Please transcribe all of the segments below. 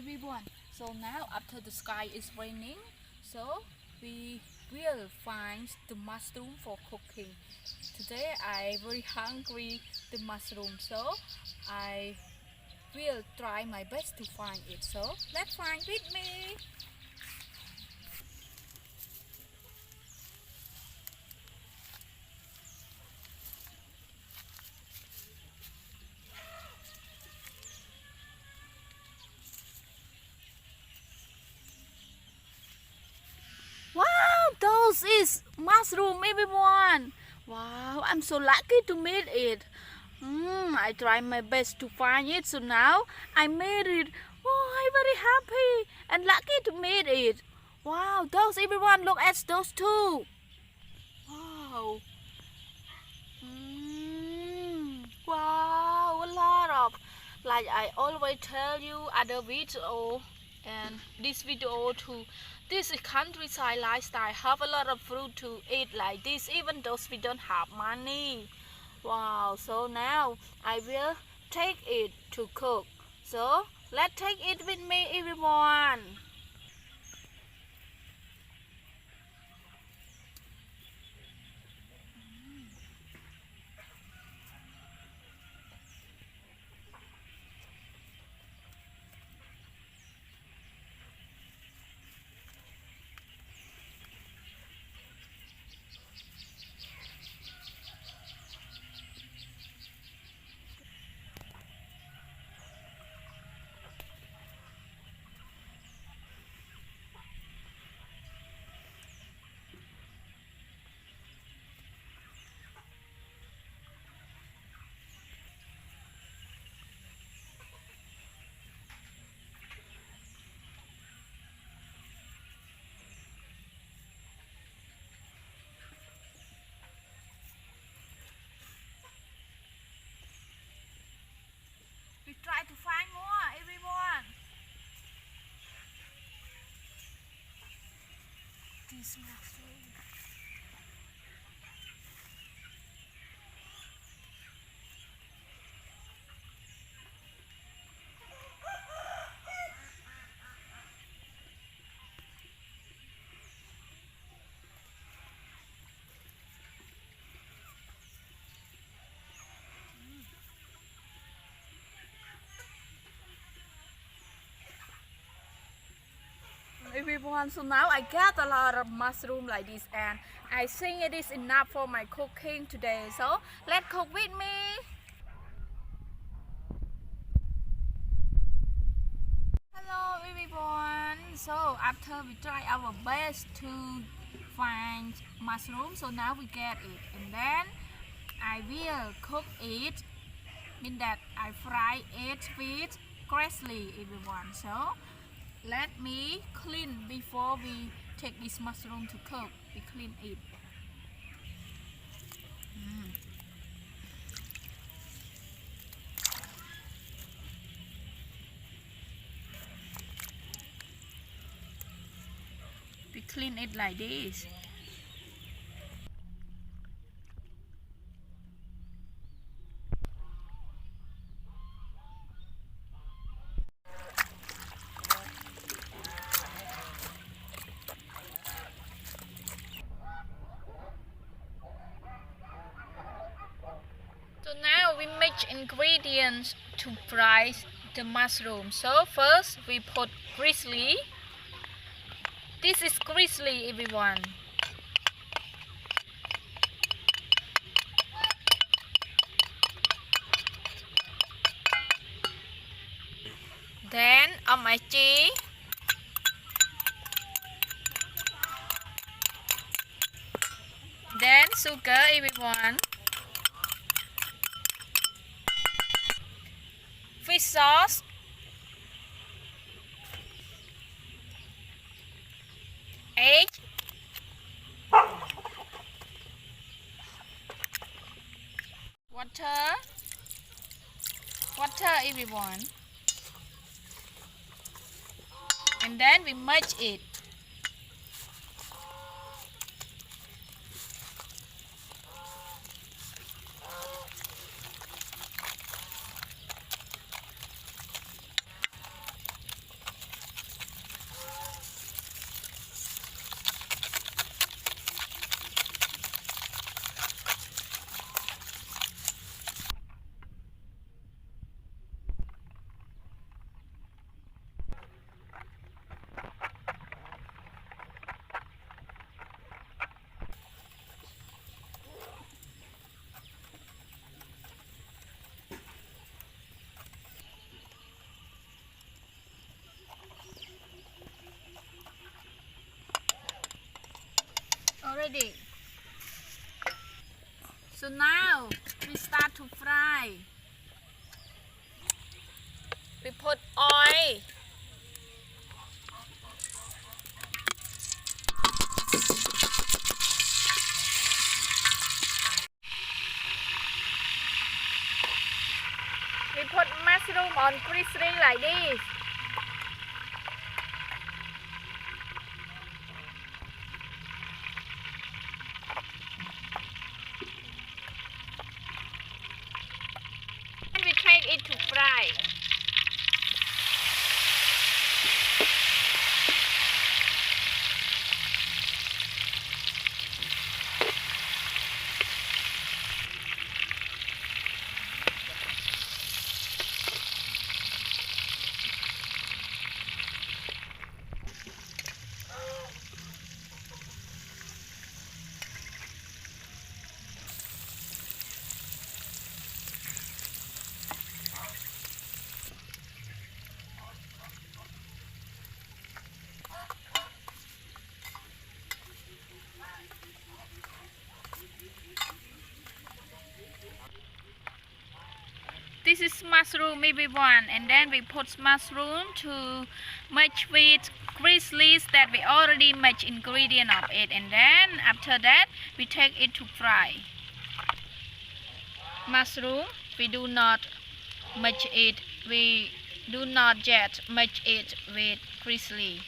everyone. So now after the sky is raining, so we will find the mushroom for cooking. Today I very hungry the mushroom, so I will try my best to find it. So let's find with me. Wow, those is mushroom, everyone. Wow, I'm so lucky to meet it. I try my best to find it, so now I made it. Oh, I'm very happy and lucky to meet it. Wow, those everyone look at those two. Wow. Wow, a lot of, like I always tell you other video and this video too. This is countryside lifestyle, have a lot of fruit to eat like this, even though we don't have money. Wow, so now I will take it to cook. So let's take it with me, everyone. We try to find more, everyone. This mushroom. Everyone, so now I got a lot of mushroom like this, and I think it is enough for my cooking today. So let's cook with me. Hello everyone. So after we try our best to find mushroom, so now we get it, and then I will cook it. Mean that I fry it with parsley, everyone. So let me clean before we take this mushroom to cook. We clean it. We clean it like this. So now we mix ingredients to fry the mushroom. So first we put parsley. This is parsley, everyone. Then omachi. Then sugar, everyone. Fish sauce. Egg. Water. Water, everyone. And then we merge it. already. So now we start to fry. We put oil. We put mushroom on grizzly like this. And we take it to fry. This is mushroom everyone, and then we put mushroom to match with grizzlies that we already match ingredient of it, and then after that we take it to fry. Mushroom we do not match it, we do not yet match it with grizzly.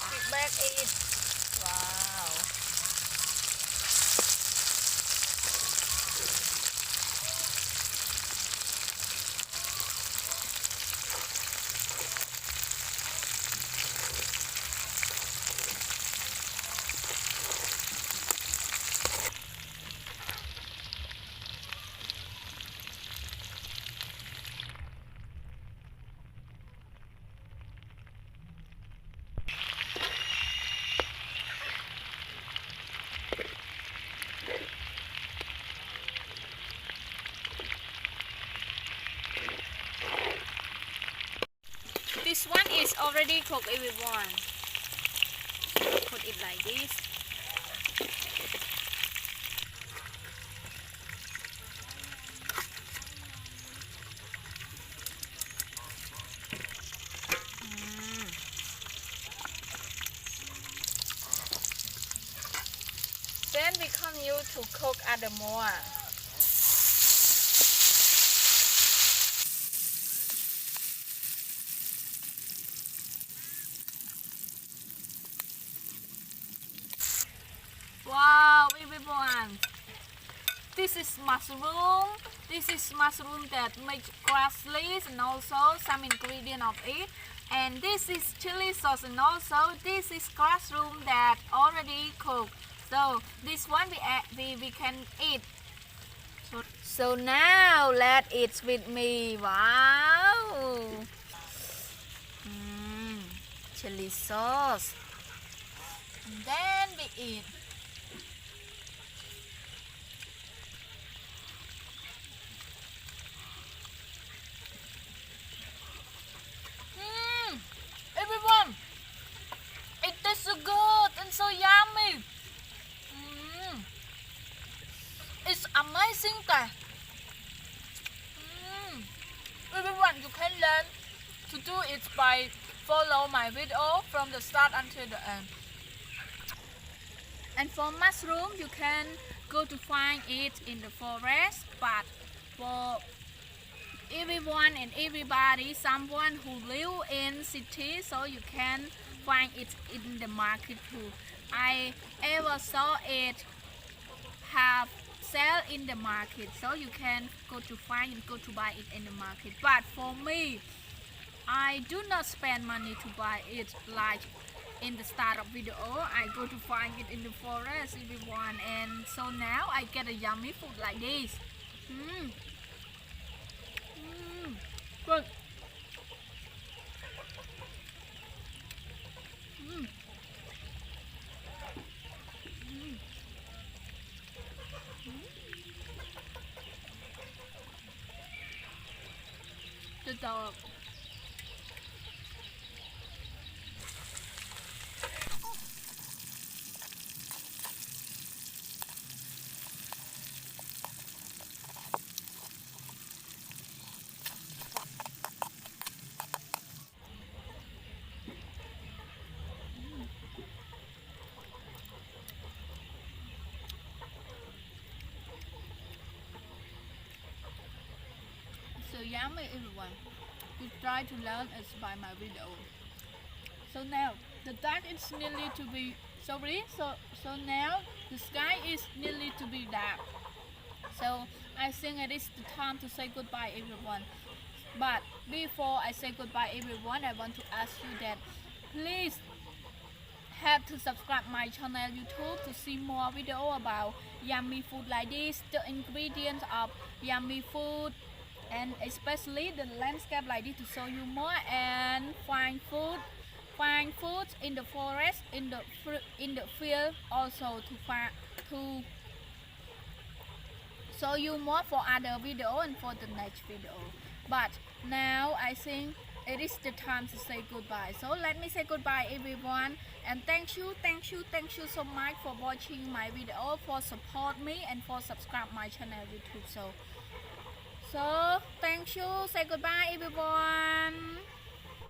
We bake it. Wow. This one is already cooked everyone. Put it like this. Then we continue to cook other more. Wow, everyone! This is mushroom. This is mushroom that makes grass leaves and also some ingredient of it. And this is chili sauce, and also this is mushroom that already cooked. So this one we can eat. So now let it with me. Wow! Chili sauce. And then we eat. Everyone, it tastes so good and so yummy. It's amazing taste. Everyone, you can learn to do it by follow my video from the start until the end. And for mushroom, you can go to find it in the forest, but for everyone and everybody, someone who live in city, so you can find it in the market too. I ever saw it have sell in the market, so you can go to find it, go to buy it in the market. But for me, I do not spend money to buy it like in the start of video. I go to find it in the forest, everyone, and so now I get a yummy food like this. Good. the dog. So yummy everyone. You try to learn it by my video. So now the dark is nearly to be so now the sky is nearly to be dark. So I think it is the time to say goodbye everyone. But before I say goodbye everyone, I want to ask you that please have to subscribe my channel YouTube to see more video about yummy food like this, the ingredients of yummy food, and especially the landscape like this to show you more, and find food in the forest, in the field, also to show you more for other video and for the next video. But now I think it is the time to say goodbye. So let me say goodbye everyone, and thank you so much for watching my video, for support me, and for subscribe my channel YouTube. So thank you, say goodbye everyone.